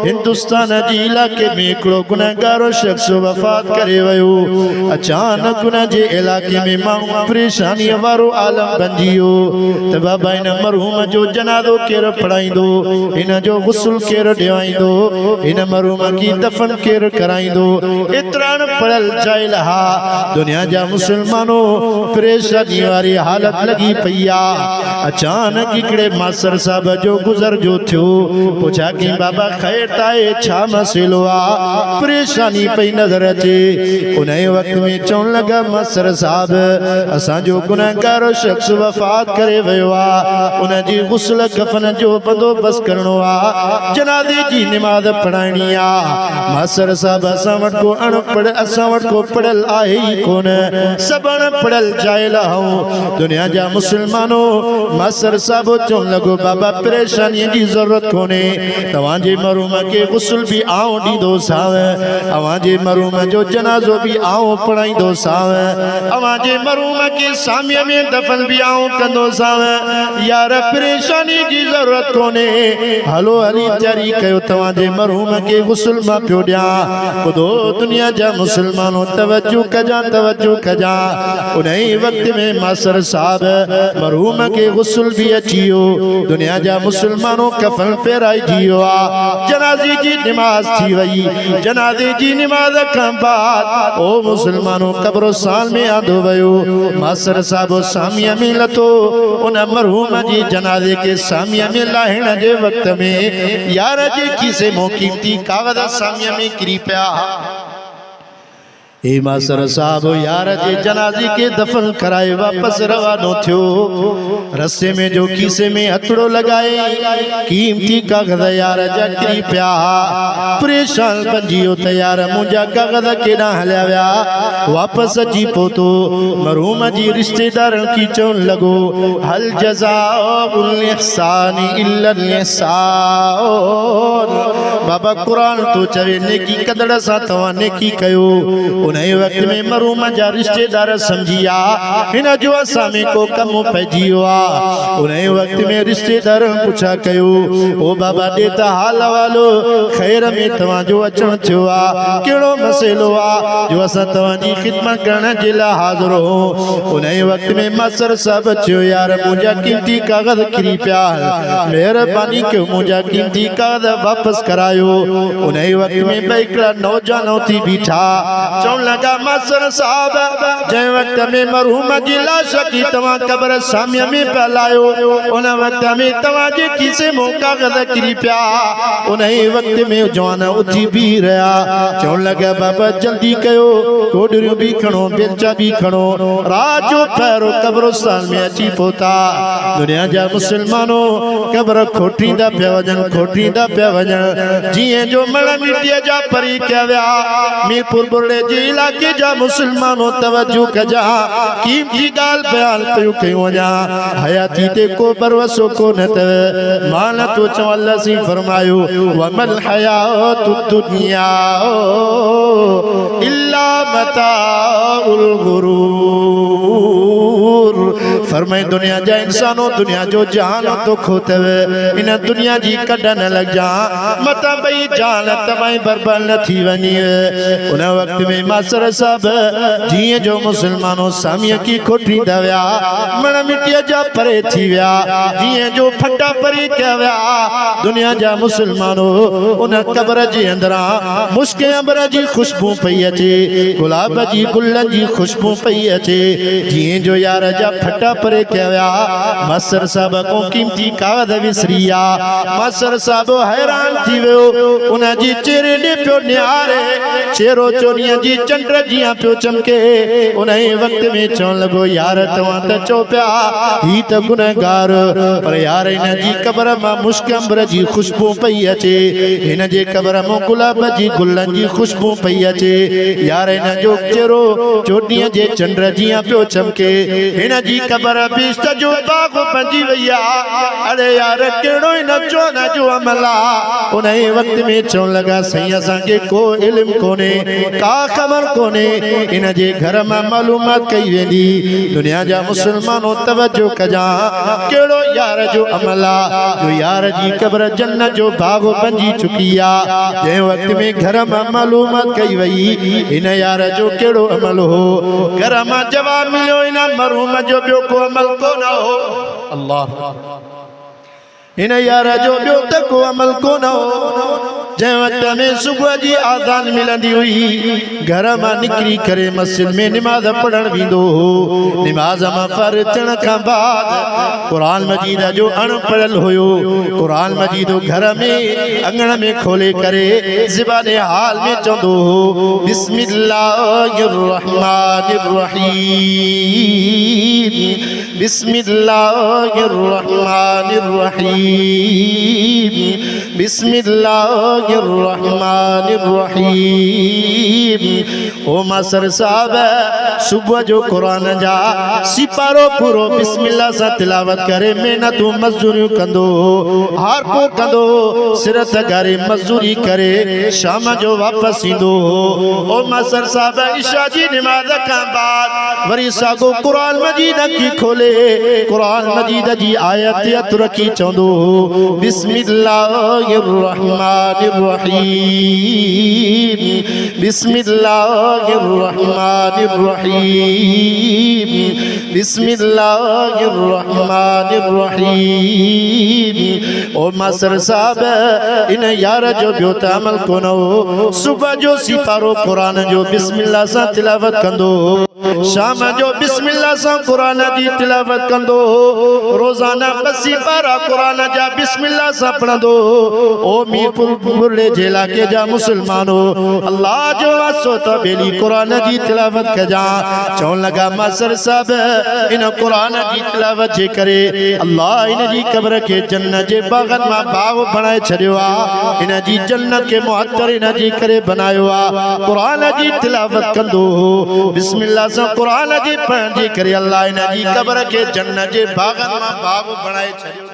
हिंदुस्तान जी इलाके में हिकिड़ो गुनहगारो शख्स वफ़ात करे वियो। अचानक उन जे इलाके में माण्हू परेशानीअ वारो आलम बणिजी वियो त बाबा हिन मरहूम जो जनाज़ो केरु पढ़ाईंदो, हिन जो गुस्ल केरु ॾिवाईंदो, हिन मरहूम की दफन केरु कराईंदो। एतिरा पढ़ियल जाइल हा दुनिया जा मुसलमानो परेशानी वारी हालत लगी पई आहे। अचानक हिकिड़े मास्टर साहब जो गुज़र जो थियो। पुछा कि बाबा ख़ैर ताए छा मसइलो आहे, परेशानी पई नज़र अचे। उन वक़्त में चवण लगा मास्टर साहब असांजो गुनहगारो शख्स वफ़ात करे वियो आहे, उन जी गुस्ल कफन जो बंदोबस्त करणो आहे, जनाज़े जी नमाज़ पढ़ाइणी आहे। मास्टर साहब असां वटि को अनपढ़ असां वटि को पढ़ियल आहे ई कोन, सभु अनपढ़ियल जाइल आहियूं दुनिया जा मुसलमानो। मास्टर साहब चवण लॻो बाबा परेशानीअ जी ज़रूरत कोन्हे, तव्हांजे मरहूम खे गुस्ल बि आउं ॾींदोसांव, अव्हांजे मरहूम जो जनाज़ो बि आउं पढ़ाईंदोसांव, अव्हांजे मरहूम खे सामीअ में दफन बि आउं कंदोसांव। यार परेशानी जी ज़रूरत कोन्हे, हलो हली तयारी कयो, तव्हांजे मरहूम खे गुस्ल मां पियो ॾियां। ॿुधो दुनिया जा मुसलमानो तवज्जो कजां तवज्जो कजां। उन ई वक़्त में मास्टर साहब मरहूम खे गुस्ल भी अची वियो। दुनिया जा मुसलमानो कफन फेराइजी वियो आहे, जनाज़े जी नमाज़ थी वई। जनाज़े जी नमाज़ खां बाद ओ मुसलमानो कब्रिस्तान में आंदो वियो। मास्टर साहब सामीअ में लथो, उन मरहूम जी जनाज़े के सामीअ में लाहिण जे वक़्त में यार जे खीसे मों कीमती कागज़ सामीअ में किरी पिया। ए मास्टर साहब यार जे जनाज़े के दफन कराए वापस रवानो थियो। रस्ते में जो खीसे में हथड़ो लगाए कीमती कागज़ यार जा किरी पिया। परेशान बणिजी वियो त यार मुंहिंजा कागज़ केॾां हलिया विया। वापस अची पहुतो, मरहूम जी रिश्तेदारनि खे चवण लॻो हल जज़ाउल इहसानी इल्लल इहसान। बाबा क़ुरान तो चवे नेकी कदड़ सां तव्हां नेकी कयो। उन वक़्त में मरहूम जा रिश्तेदार समझिया हिन जो असां में को कम पइजी वियो आहे। उन वक़्त में रिश्तेदार पुछा कयो ओ बाबा ॾे त हाल वालो ख़ैर में तव्हांजो अचण थियो आहे, कहिड़ो मसइलो आहे जो असां तव्हांजी ख़िदमत करण जे लाइ हाज़िर हो। उन वक़्त में मास्टर साहब चयो यार मुंहिंजा कीमती कागज़ किरी पिया, महिरबानी कयो मुंहिंजा कीमती कागज़ वापसि करायो। उन वक़्त में ॿई हिकिड़ा नौजवान उथी बीठा चवण लगा मास्टर साहब जंहिं वक़्त में मरहूम जी लाश खे तव्हां क़ब्र सामीअ में पिया लायो, उन वक़्त में तव्हांजे खीसे मों कागज़ किरी पिया। उन वक़्त में जवान उथी बीह रहिया चवण लगा बाबा जल्दी कयो, कोडरियूं बि खणो, बेलचा बि खणो। रात जो पहिरो क़ब्रिस्तान में अची पहुता। दुनिया जा मुसलमानो क़ब्र खोटींदा पिया वञनि, खोटींदा पिया वञनि। जीअं जो मण मिटीअ जा परी कया विया। मीरपुर बुरड़े जे इलाके जा मुसलमानो तवज्जो कजा, कीमती ॻाल्हि बयान पियो कयूं वञा। हयाती ते को भरवसो कोन अथव। मान तो चवण अल्लाह सी फरमायो वमल हयातुद दुनिया इल्ला मताउल गुरूर। फरमाए दुनिया जा इंसानो दुनिया जो जान तो खोतव, इन दुनिया जी कढ न लग जा मता भई जान तमाई बर्बाद न थी वञे। उन वक़्त में मास्टर साहब जीअं जो मुसलमानो सामीअ की खोटींदा विया, मण मिटीअ जा परे थी विया, जीअं जो फटा परी कया विया। दुनिया जा मुसलमानो उन क़ब्र जे अंदरां मुश्क अंबर जी खुशबू पई अचे, गुलाब जी गुलनि जी खुशबू पई अचे। जीअं जो यार जा फटा परे कया विया। मास्टर साहब को कीमती कागज़ विसरी विया। मास्टर साहब हैरान थी वियो, उन जी चेहरे ॾे पियो निहारे, चेहरो चोरीअ जी चंड जीअं पियो चमके। उन वक़्त में चवण लॻो यार तव्हां त चओ पिया ही त गुनहगार, पर यार हिन जी क़ब्र मां मुश्क अंबर जी खुशबू पई अचे, हिन जे क़ब्र मां गुलाब जी गुलनि जी खुशबू पई अचे। यार हिन जो चेहरो चोॾीअ जे चंड जीअं पियो चमके, हिन जी क़ब्र कमर बिस्त जो बाग पंजी वैया अरे यार केड़ो ही न चोन जो अमला उन वक्त में चौन लगा सही असांखे को इल्म कोने का खबर कोने इन जे घर में मालूमात कई वेंदी दुनिया जा मुसलमानों तवज्जो कजा केड़ो यार जो अमला जो यार जी कब्र जन्नत जो बाग पंजी चुकी आ जे वक्त में घर में मालूमात कई वई इन यार जो केड़ो अमल हो घर में जवाब मिलो इन मरहूम जो बियो को अमल को न हो अल्लाह इन यार जो बियो त को अमल को न हो जे वक्त में सुबह जी आज़ान मिलंदी हुई घर में निकरी करे मस्जिद में नमाज पढ़ण विंदो हो नमाज में फर्ज थियण खां बाद कुरान मजीद जो अणपढ़ियल हुयो कुरान मजीद घर में अंगण में खोले करे ज़बाने हाल में चवंदो हो बिस्मिल्लाहिर रहमानिर रहीम बिस्मिल्लाहिर रहमानिर रहीम बिस्मिल्लाहिर रहमानिर रहीम ओ मास्टर साहब सुबह जो कुरान जा सिपारो पूरो बिस्मिल्लाह से तिलावत करे मेहनत मजदूरी कंदो हार को कंदो सिरत गारे मजदूरी करे शाम जो वापस इंदो ओ मास्टर साहब ईशा जी नमाज का बाद वरी सागो कुरान मजीद की खोले कुरान मजीद जी आयत रखी चवंदो बिस्मिल्लाहिर रहमानिर रहीम बिस्मिल्लाहिर रहमानिर रहीम बिस्मिल्लाहिर रहमानिर रहीम ओ मास्टर साहब इन यार जो बियो त अमल कोन हो सुबह जो सिपारो कुरान जो बिस्मिल्लाह सां तिलावत कंदो शाम जो बिस्मिल्लाह सां कुरान जी तिलावत कंदो रोजाना बसी पारा कुरान जा बिस्मिल्लाह सां पढ़ंदो ओ मीरपुर बुर्ले जे इलाके जा मुसलमानो अल्लाह जो वासो त बेली कुरान जी तिलावत कजा चवण लगा मास्टर साहब इन कुरान जी तिलावत जे करे अल्लाह इन जी कब्र के जन्नत जे बागन मां बाग बनाए छड़ियो आ इन जी जन्नत के मुअत्तर इन जी करे बनायो आ कुरान जी तिलावत कंदो बिस्मिल्लाह से कुरान जी पढ़ण जे करे अल्लाह इन जी कब्र के जन्नत जे बागन मां बाग बनाए छड़ियो।